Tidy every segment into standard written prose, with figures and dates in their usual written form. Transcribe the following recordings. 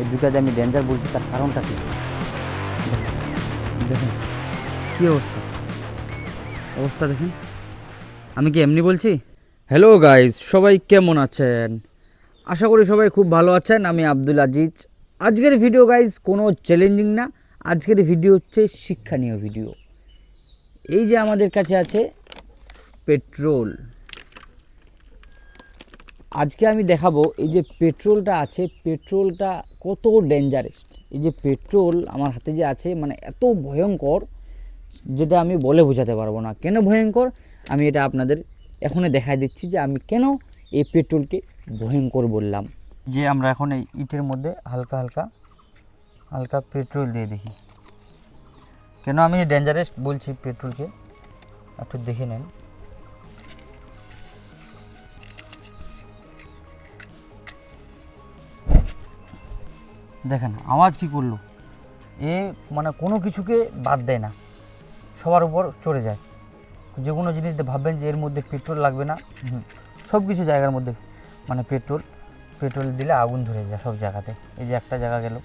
এই দুটাতে আমি ডেঞ্জার বলছি, তার কারণটা কি দেখেন। কী অবস্থা, অবস্থা দেখেন। আমি কি এমনি বলছি? হ্যালো গাইস, সবাই কেমন আছেন? আশা করি সবাই খুব ভালো আছেন। আমি আব্দুল আজিজ। আজকের ভিডিও গাইস কোনো চ্যালেঞ্জিং না, আজকের ভিডিও হচ্ছে শিক্ষণীয় ভিডিও। এই যে আমাদের কাছে আছে পেট্রোল, আজকে আমি দেখাবো এই যে পেট্রোলটা আছে, পেট্রোলটা কত ডেঞ্জারাস। এই যে পেট্রোল আমার হাতে যে আছে, মানে এত ভয়ঙ্কর, যেটা আমি বলে বোঝাতে পারবো না। কেন ভয়ঙ্কর আমি এটা আপনাদের এখনই দেখাই দিচ্ছি, যে আমি কেন এই পেট্রোলকে ভয়ঙ্কর বললাম। যে আমরা এখন এই ইটের মধ্যে হালকা হালকা হালকা পেট্রোল দিয়ে দেখি, কেন আমি ডেঞ্জারাস বলছি পেট্রোলকে, একটু দেখে নেন। দেখেন আওয়াজ কী করলো, এ মানে কোনো কিছুকে বাদ দেয় না, সবার উপর চড়ে যায়। যে কোনো জিনিস ভাববেন যে এর মধ্যে পেট্রোল লাগবে না, সব কিছু জায়গার মধ্যে মানে পেট্রোল দিলে আগুন ধরে যায় সব জায়গাতে। এই যে একটা জায়গা গেল,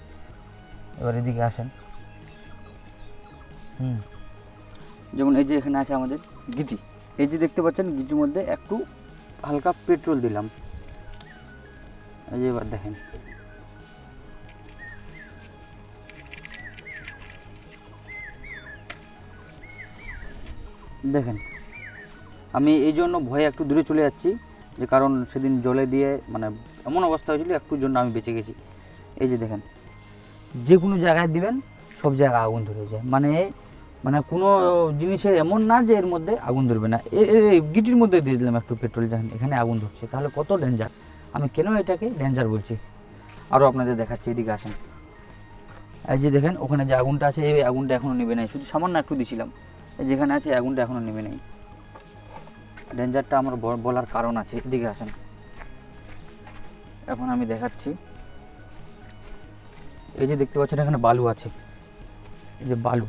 এবার এদিকে আসেন। যেমন এই যে এখানে আছে আমাদের গিটি, এই যে দেখতে পাচ্ছেন গিটির মধ্যে একটু হালকা পেট্রোল দিলাম, এই যে এবার দেখেন। দেখেন আমি এই জন্য ভয়ে একটু দূরে চলে যাচ্ছি, যে কারণ সেদিন জলে দিয়ে মানে এমন অবস্থা হয়েছিল, একটুর জন্য আমি বেঁচে গেছি। এই যে দেখেন, যে কোনো জায়গায় দিবেন সব জায়গায় আগুন ধরে যায়, মানে মানে কোনো জিনিসের এমন না যে এর মধ্যে আগুন ধরবে না। গিটির মধ্যে দিয়ে দিলাম একটু পেট্রোল, দেখেন এখানে আগুন ধরছে, তাহলে কত ডেঞ্জার। আমি কেন এটাকে ডেঞ্জার বলছি আরও আপনাদের দেখাচ্ছি, এদিকে আসেন। এই যে দেখেন ওখানে যে আগুনটা আছে, এই আগুনটা এখনও নেবে নাই, শুধু সামান্য একটু দিছিলাম, যেখানে আছে আগুনটা এখনও নেবে নাই। ডেঞ্জারটা আমার বলার কারণ আছে, এদিকে আসেন। এখন আমি দেখাচ্ছি, এই যে দেখতে পাচ্ছেন এখানে বালু আছে, এই যে বালু,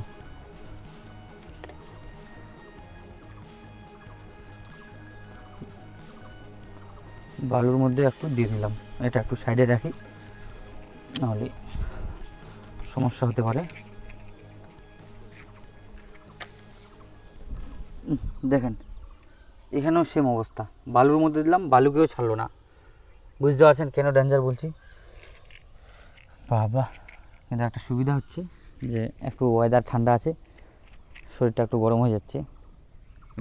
বালুর মধ্যে একটু দিয়ে দিলাম, এটা একটু সাইডে রাখি, নাহলে সমস্যা হতে পারে। দেখেন এখানেও সেম অবস্থা, বালুর মধ্যে দিলাম, বালুকেও ছাড়লো না। বুঝতে পারছেন কেন ডেঞ্জার বলছি? বাবা, কিন্তু একটা সুবিধা হচ্ছে যে একটু ওয়েদার ঠান্ডা আছে, শরীরটা একটু গরম হয়ে যাচ্ছে।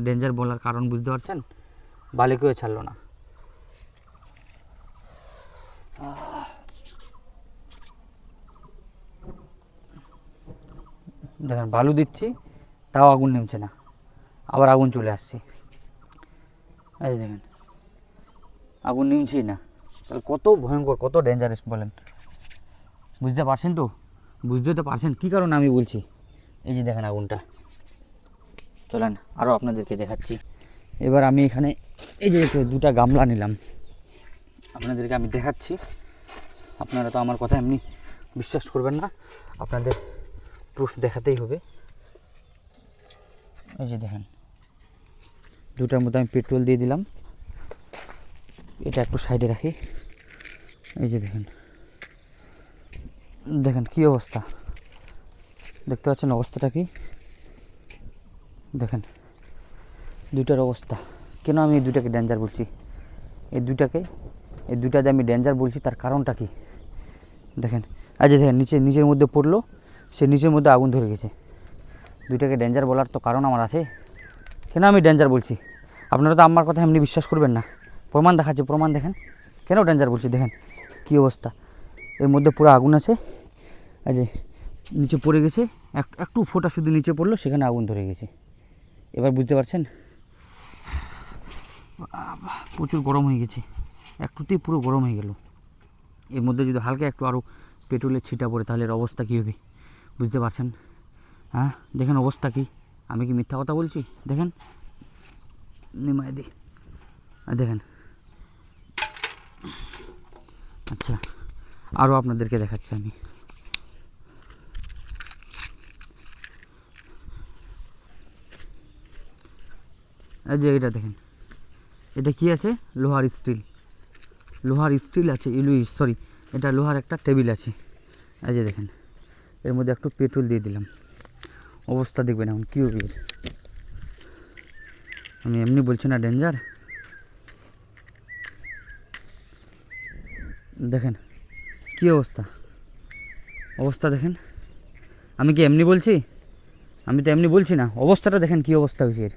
ডেঞ্জার বলার কারণ বুঝতে পারছেন? বালুকেও ছাড়লো না। দেখেন বালু দিচ্ছি, তাও আগুন নেমছে না, আবার আগুন চলে আসছে। এই দেখেন আগুন নিমছেই না, তাহলে কত ভয়ঙ্কর, কত ডেঞ্জারাস বলেন। বুঝতে পারছেন তো? বুঝতে তো পারছেন কী কারণে আমি বলছি। এই যে দেখেন আগুনটা, চলেন আরও আপনাদেরকে দেখাচ্ছি। এবার আমি এখানে এই যে দুটা গামলা নিলাম, আপনাদেরকে আমি দেখাচ্ছি। আপনারা তো আমার কথা এমনি বিশ্বাস করবেন না, আপনাদের প্রুফ দেখাতেই হবে। এই যে দেখেন দুটার মধ্যে আমি পেট্রোল দিয়ে দিলাম, এটা একটু সাইডে রাখি। এই যে দেখেন, দেখেন কী অবস্থা, দেখতে পাচ্ছেন অবস্থাটা কি? দেখেন দুটার অবস্থা। কেন আমি এই দুটাকে ডেঞ্জার বলছি, এই দুটাতে আমি ডেঞ্জার বলছি, তার কারণটা কি দেখেন। আজ দেখেন নিচের মধ্যে পড়লো, সে নিচের মধ্যে আগুন ধরে গেছে। দুইটাকে ডেঞ্জার বলার তো কারণ আমার আছে। কেন আমি ডেঞ্জার বলছি, আপনারা তো আমার কথা এমনি বিশ্বাস করবেন না। প্রমাণ দেখাচ্ছে, প্রমাণ দেখেন কেন ডেঞ্জার বলছি। দেখেন কী অবস্থা, এর মধ্যে পুরো আগুন আছে, এই যে নিচে পড়ে গেছে, একটু ফোঁটা শুধু নিচে পড়লো, সেখানে আগুন ধরে গেছে। এবার বুঝতে পারছেন? প্রচুর গরম হয়ে গেছে, একটুতেই পুরো গরম হয়ে গেল। এর মধ্যে যদি হালকা একটু আরও পেট্রোলের ছিটা পড়ে, তাহলে এর অবস্থা কী হবে বুঝতে পারছেন? হ্যাঁ দেখেন অবস্থা কি, আমি কি মিথ্যা কথা বলছি? দেখেন নিমাই দি, দেখেন। আচ্ছা আরও আপনাদেরকে দেখাচ্ছি আমি। এই যে এটা দেখেন, এটা কি আছে? লোহার স্টিল আছে, সরি এটা লোহার একটা টেবিল আছে, এই যে দেখেন, এর মধ্যে একটু পেট্রোল দিয়ে দিলাম, অবস্থা দেখবেন এখন কী হবে। আমি এমনি বলছি না ডেঞ্জার, দেখেন কী অবস্থা, অবস্থা দেখেন। আমি কি এমনি বলছি? আমি তো এমনি বলছি না, অবস্থাটা দেখেন কী অবস্থা হয়েছে এর।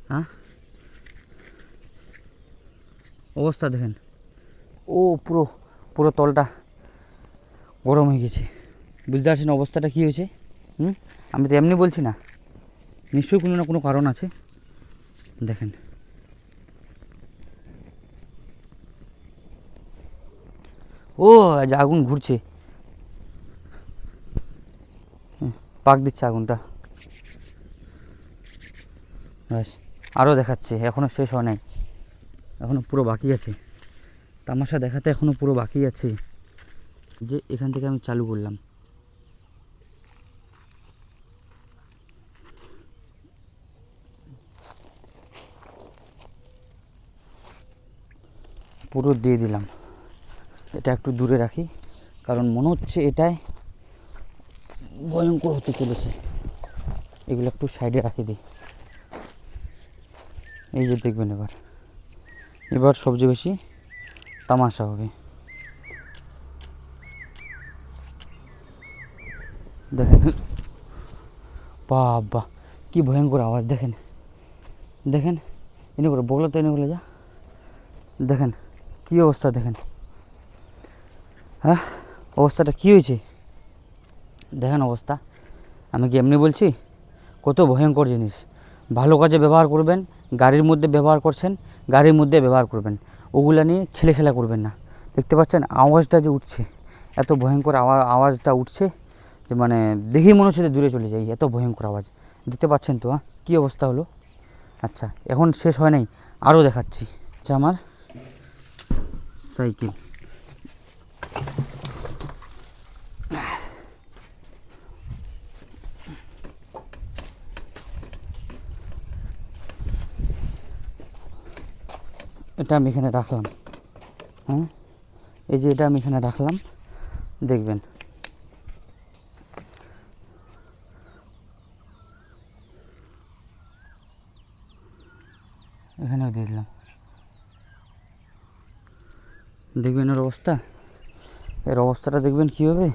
হ্যাঁ, অবস্থা দেখেন, ও পুরো পুরো তলটা গরম হয়ে গেছে, বুঝতে পারছেন অবস্থাটা কী হয়েছে। আমি তো এমনি বলছি না, নিশ্চয়ই কোনো না কোনো কারণ আছে। দেখেন ও আজ আগুন ঘুরছে, পাক দিচ্ছে আগুনটা। ব্যাস, আরও দেখাচ্ছে, এখনও শেষ হয় নাই, এখনও পুরো বাকি আছে, তামাশা দেখাতে এখনও পুরো বাকি আছে। যে এখান থেকে আমি চালু করলাম, পুরো দিয়ে দিলাম। এটা একটু দূরে রাখি, কারণ মনে হচ্ছে এটাই ভয়ঙ্কর হতে চলেছে। এগুলো একটু সাইডে রাখি দিই। এই যে দেখবেন এবার, এবার সবচেয়ে বেশি তামাশা হবে। দেখেন বাবা, কি ভয়ঙ্কর আওয়াজ, দেখেন দেখেন, এনে করে বগলো তো, এনে বলে যা, দেখেন কী অবস্থা, দেখেন হ্যাঁ অবস্থাটা কী হয়েছে দেখেন অবস্থা। আমি কি এমনি বলছি, কত ভয়ঙ্কর জিনিস। ভালো কাজে ব্যবহার করবেন, গাড়ির মধ্যে ব্যবহার করছেন, গাড়ির মধ্যে ব্যবহার করবেন, ওগুলা নিয়ে ছেলে খেলা করবেন না। দেখতে পাচ্ছেন আওয়াজটা যে উঠছে, এত ভয়ঙ্কর আওয়াজটা উঠছে যে মানে দেখেই মনে হচ্ছে দূরে চলে যাই, এত ভয়ঙ্কর আওয়াজ। দেখতে পাচ্ছেন তো কী অবস্থা হলো। আচ্ছা এখন শেষ হয় নাই, আরও দেখাচ্ছি। আচ্ছা আমার সাইকেল, এটা আমি এখানে রাখলাম। হ্যাঁ, এই যে এটা আমি এখানে রাখলাম, দেখবেন এখানেও দিয়ে দিলাম, দেখবেন এর অবস্থা, এর অবস্থাটা দেখবেন কী হবে।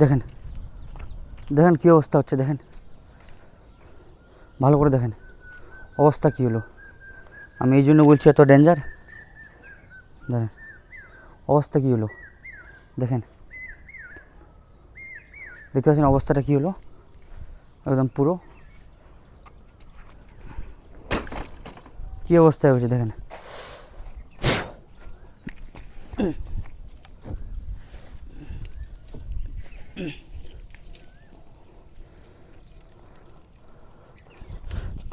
দেখেন দেখেন কী অবস্থা হচ্ছে, দেখেন ভালো করে দেখেন অবস্থা কী হলো। আমি এই জন্য বলছি এত ডেঞ্জার। দেখেন অবস্থা কী হলো, দেখেন দেখতে পাচ্ছেন অবস্থাটা কী হলো, একদম পুরো কী অবস্থা হয়েছে দেখেন।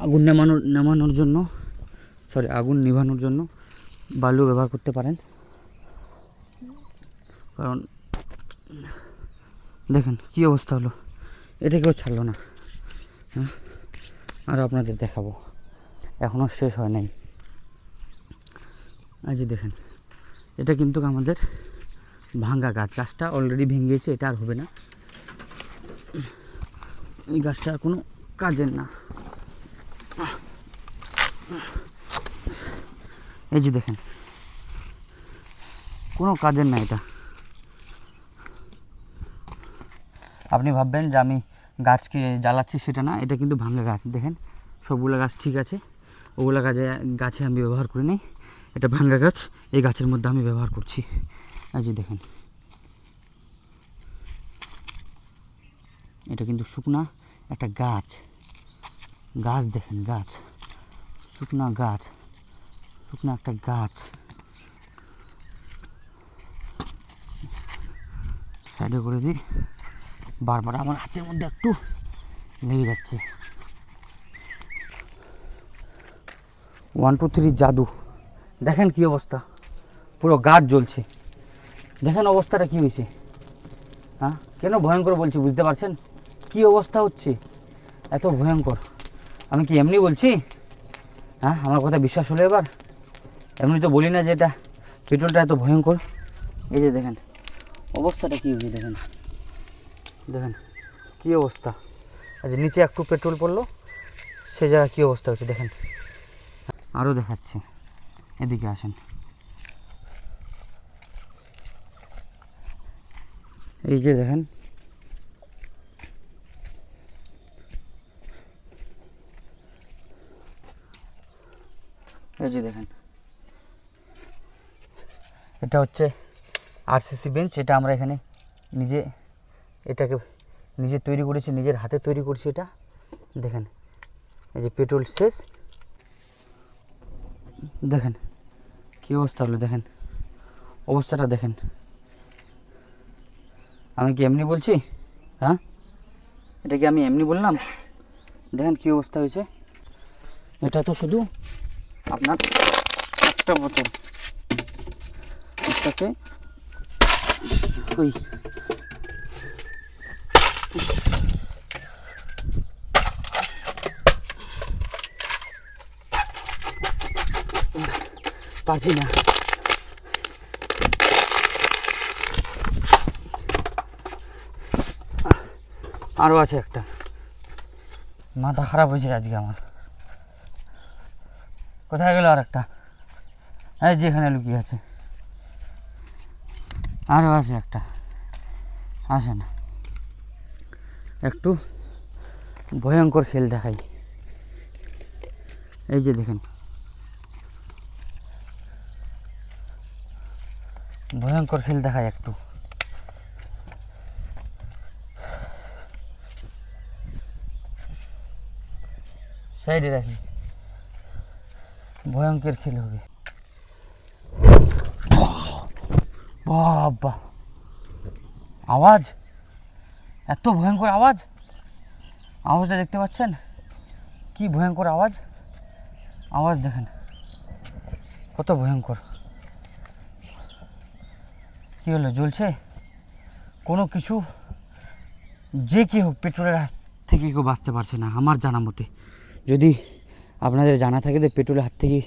আগুন নেভানোর জন্য, আগুন নেভানোর জন্য বালু ব্যবহার করতে পারেন, কারণ দেখেন কী অবস্থা হলো, এটা কেউ ছাড়লো না। হ্যাঁ, আরও আপনাদের দেখাবো, এখনও শেষ হয় নাই। এই যে দেখেন, এটা কিন্তু আমাদের ভাঙ্গা গাছ, গাছটা অলরেডি ভেঙে গেছে, এটা আর হবে না, এই গাছটা আর কোনো কাজের না। এই যে দেখেন কোনো কাজের না এটা। আপনি ভাববেন যে আমি গাছকে জ্বালাচ্ছি, সেটা না, এটা কিন্তু ভাঙ্গা গাছ। দেখেন সবগুলো গাছ ঠিক আছে, ওগুলো গাছে আমি ব্যবহার করি নাই, এটা ভাঙ্গা গাছ, এই গাছের মধ্যে আমি ব্যবহার করছি। এই যে দেখেন, এটা কিন্তু শুকনা একটা গাছ, গাছ দেখেন, গাছ শুকনা গাছ, শুকনা একটা গাছ। সাইডে করে দিই, বারবার আমার হাতের মধ্যে একটু লেগে যাচ্ছে। 1 2 3 জাদু, দেখেন কি অবস্থা, পুরো গাছ জ্বলছে। দেখেন অবস্থাটা কি হয়েছে। হ্যাঁ, কেন ভয়ঙ্কর বলছি বুঝতে পারছেন, কি অবস্থা হচ্ছে এত ভয়ঙ্কর। আমি কি এমনি বলছি? হ্যাঁ, আমার কথা বিশ্বাস হলো এবার? এমনি তো বলি না যে এটা পেট্রোলটা এত ভয়ঙ্কর। এই যে দেখেন অবস্থাটা কী হয়েছে দেখেন, দেখেন কী অবস্থা। আচ্ছা নিচে একটু পেট্রোল পড়লো, সে জায়গায় কী অবস্থা হচ্ছে দেখেন। আরও দেখাচ্ছি, এদিকে আসেন। এই যে দেখেন, এই যে দেখেন, এটা হচ্ছে আরসিসি বেঞ্চ। এটা আমরা এখানে এটাকে নিজে তৈরি করেছি, নিজের হাতে তৈরি করছি এটা। দেখেন এই যে পেট্রোল শেষ, দেখেন কী অবস্থা হলো, দেখেন অবস্থাটা দেখেন। আমি কি এমনি বলছি? হ্যাঁ, এটা কি আমি এমনি বললাম? দেখেন কী অবস্থা হয়েছে। এটা তো শুধু আপনার একটা বোতল, এটাকে ওই পারছি না। আরও আছে একটা, মাথা খারাপ হয়েছে আজকে আমার। কোথায় গেল আর একটা? হ্যাঁ যেখানে লুকিয়ে আছে। আরও আছে একটা, আসে না। একটু ভয়ঙ্কর খেল দেখাই। এই যে দেখেন, ভয়ঙ্কর খেল দেখাই একটু। সাইডে রাখি, ভয়ঙ্কর খেল হবে। বাবা, আওয়াজ, এত ভয়ঙ্কর আওয়াজ। আওয়াজটা দেখতে পাচ্ছেন কি ভয়ঙ্কর আওয়াজ। আওয়াজ দেখেন কত ভয়ঙ্কর। কী হলো, জ্বলছে কোনো কিছু। যে কি হোক, পেট্রোলের হাত থেকে কেউ বাঁচতে পারছে না আমার জানা মতে। যদি আপনাদের জানা থাকে যে পেট্রোলের হাত থেকে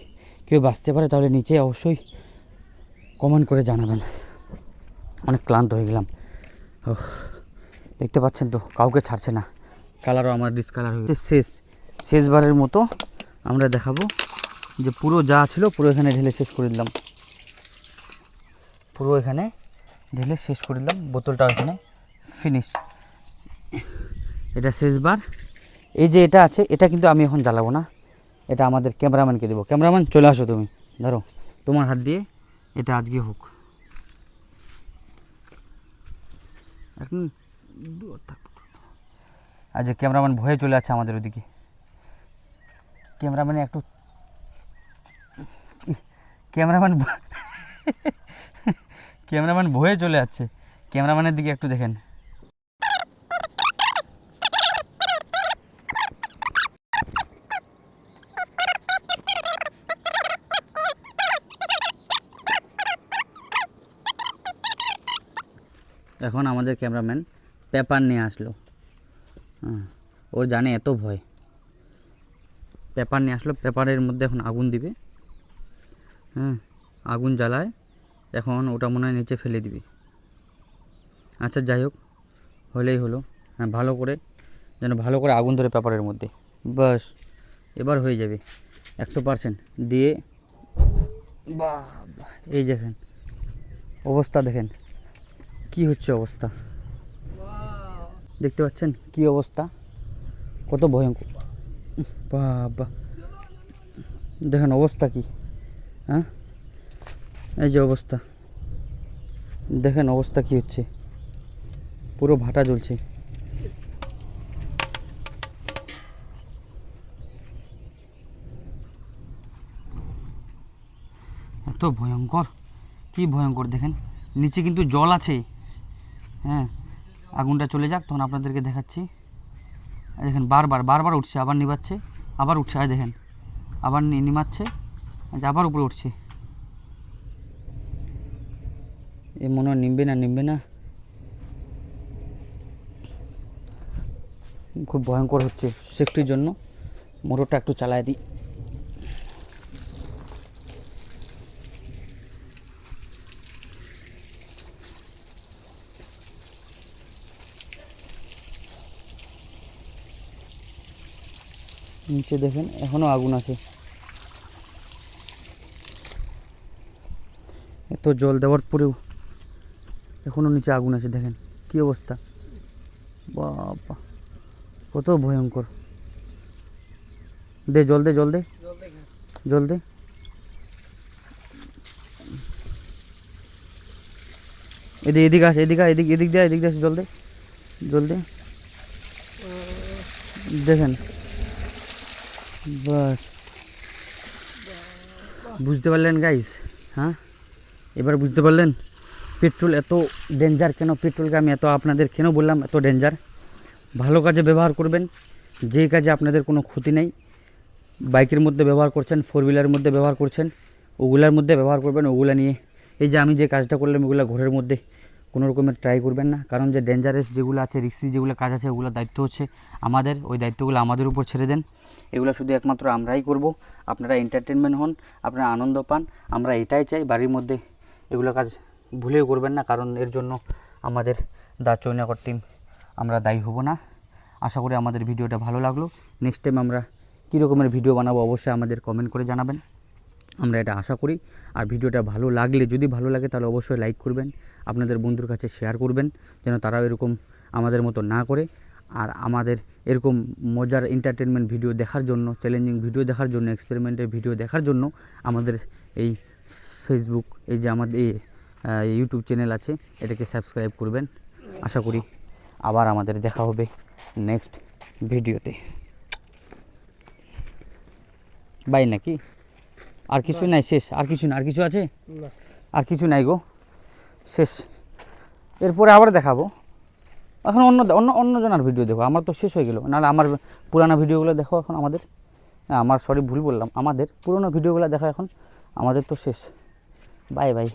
কেউ বাঁচতে পারে, তাহলে নিচে অবশ্যই কমেন্ট করে জানাবেন। অনেক ক্লান্ত হয়ে গেলাম। দেখতে পাচ্ছেন তো, কাউকে ছাড়ছে না। কালারও আমার ডিসকালার হয়ে গেছে। শেষবারের মতো আমরা দেখাবো যে পুরো যা ছিল পুরো এখানে ঢেলে শেষ করে দিলাম। পুরো এখানে ঢেলে শেষ করে দিলাম, বোতলটা এখানে ফিনিশ। এটা শেষবার। এই যে এটা আছে, এটা কিন্তু আমি এখন জ্বালাবো না, এটা আমাদের ক্যামেরাম্যানকে দেবো। ক্যামেরাম্যান চলে আসো, তুমি ধরো, তোমার হাত দিয়ে এটা আজকে হোক। এখন আজ ক্যামেরাম্যান ভয়ে চলে আছে আমাদের ওদিকে। ক্যামেরাম্যানে একটু ক্যামেরাম্যান ভয়ে চলে যাচ্ছে। ক্যামেরাম্যানের দিকে একটু দেখেন। এখন আমাদের ক্যামেরাম্যান পেপার নিয়ে আসলো। ওর জানে এত ভয়, পেপার নিয়ে আসলো। পেপারের মধ্যে এখন আগুন দিবে। আগুন জ্বালায়, এখন ওটা মনে হয় নিচে ফেলে দিবে। আচ্ছা যাই হোক, হলেই হলো। ভালো করে যেন ভালো করে আগুন ধরে পেপারের মধ্যে, বাস এবার হয়ে যাবে 100% দিয়ে। বাহ, এই দেখেন অবস্থা, দেখেন কি হচ্ছে অবস্থা, দেখতে পাচ্ছেন কি অবস্থা, কত ভয়ঙ্কর। বাবা, দেখেন অবস্থা কি। হ্যাঁ, এই যে অবস্থা, দেখেন অবস্থা কি হচ্ছে, পুরো ভাটা জ্বলছে। এত ভয়ঙ্কর, কি ভয়ঙ্কর। দেখেন নিচে কিন্তু জল আছে। হ্যাঁ, আগুনটা চলে যাক তখন আপনাদেরকে দেখাচ্ছি। দেখেন বারবার বারবার উঠছে, আবার নিভাচ্ছে, আবার উঠছে। আর দেখেন আবার নিমাচ্ছে, আবার উপরে উঠছে। এ মনে হয় নিমবে না। খুব ভয়ঙ্কর হচ্ছে। সেফটির জন্য মোটরটা একটু চালায় দিই। নিচে দেখেন এখনও আগুন আছে। এত জল দেওয়ার পরেও এখনও নিচে আগুন আছে, দেখেন কী অবস্থা। বাবা কত ভয়ঙ্কর। দে জল দে, জল দে, জল দে। এদিকে আসে, এদিকে এদিক দিয়ে আসে, জল দে, জল দে। দেখেন বাস, বুঝতে পারলেন গাইস? হ্যাঁ, এবার বুঝতে পারলেন পেট্রোল এত ডেঞ্জার কেন, পেট্রোলকে আমি এত আপনাদের কেন বললাম এত ডেঞ্জার। ভালো কাজে ব্যবহার করবেন, যে কাজে আপনাদের কোনো ক্ষতি নেই। বাইকের মধ্যে ব্যবহার করছেন, 4 হুইলারের মধ্যে ব্যবহার করছেন, ওগুলার মধ্যে ব্যবহার করবেন। ওগুলা নিয়ে এই যে আমি যে কাজটা করলাম ওগুলো ঘরের মধ্যে কোনো রকমের ট্রাই করবেন না, কারণ যে ডেঞ্জারাস যেগুলো আছে, রিস্কি যেগুলো কাজ আছে, ওগুলো দায়িত্ব হচ্ছে আমাদের। ওই দায়িত্বগুলো আমাদের উপর ছেড়ে দেন। এগুলো শুধু একমাত্র আমরাই করব। আপনারা এন্টারটেনমেন্ট হন, আপনারা আনন্দ পান, আমরা এটাই চাই। বাড়ির মধ্যে এগুলো কাজ ভুলেও করবেন না, কারণ এর জন্য আমাদের দা চৈনাকর টিম আমরা দায়ী হব না। আশা করি আমাদের ভিডিওটা ভালো লাগলো। নেক্সট টাইম আমরা কী রকমের ভিডিও বানাবো অবশ্যই আমাদের কমেন্ট করে জানাবেন, আমরা এটা আশা করি। আর ভিডিওটা ভালো লাগলে, যদি ভালো লাগে তাহলে অবশ্যই লাইক করবেন, আপনাদের বন্ধুর কাছে শেয়ার করবেন, যেন তারাও এরকম আমাদের মতো না করে। আর আমাদের এরকম মজার এন্টারটেনমেন্ট ভিডিও দেখার জন্য, চ্যালেঞ্জিং ভিডিও দেখার জন্য, এক্সপেরিমেন্টের ভিডিও দেখার জন্য আমাদের এই ফেসবুক, এই যে আমাদের এই ইউটিউব চ্যানেল আছে, এটাকে সাবস্ক্রাইব করবেন। আশা করি আবার আমাদের দেখা হবে নেক্সট ভিডিওতে। বাই নাকি? আর কিছু নাই, শেষ? আর কিছু না? আর কিছু আছে? আর কিছু নাই গো, শেষ। এরপরে আবার দেখাবো। এখন অন্য অন্য অন্যজনের ভিডিও দেখো, আমার তো শেষ হয়ে গেল। নাহলে আমার পুরানো ভিডিওগুলো দেখো এখন আমাদের। আমার সরি ভুল বললাম, আমাদের পুরনো ভিডিওগুলো দেখো এখন, আমাদের তো শেষ। Bye bye.